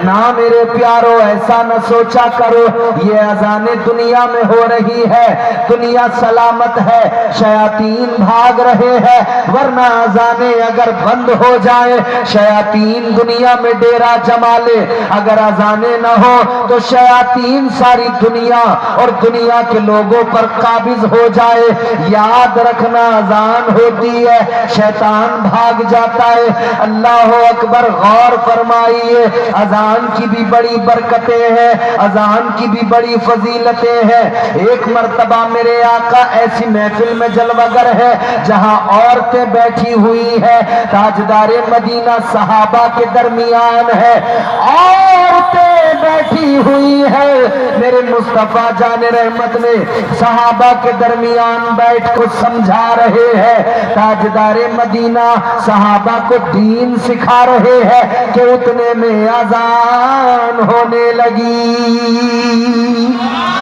ना मेरे प्यारो ऐसा न सोचा करो ये अजाने दुनिया में हो रही है, दुनिया सलामत है, शयातीन भाग रहे हैं, वरना अजाने अगर बंद हो जाए, शयातीन दुनिया में डेरा जमा ले, अगर अजाने न हो तो शयातीन सारी दुनिया और दुनिया के लोगों पर काबिज हो जाए। याद रखना अजान होती है शैतान भाग जाता है। अल्लाह अकबर, गौर फरमाइए, अजान की भी बड़ी बरकतें हैं, अजान की भी बड़ी फजीलतें हैं। एक मर्तबा मेरे आका ऐसी महफिल में जलवागर है जहां औरतें बैठी हुई है, ताजदारे मदीना सहाबा के दरमियान है, औरतें बैठी हुई है, मेरे मुस्तफा जाने रहमत ने सहाबा के दरमियान बैठ को समझा रहे हैं, ताजदारे मदीना सहाबा को दीन सिखा रहे हैं कि उतने में अजान होने लगी।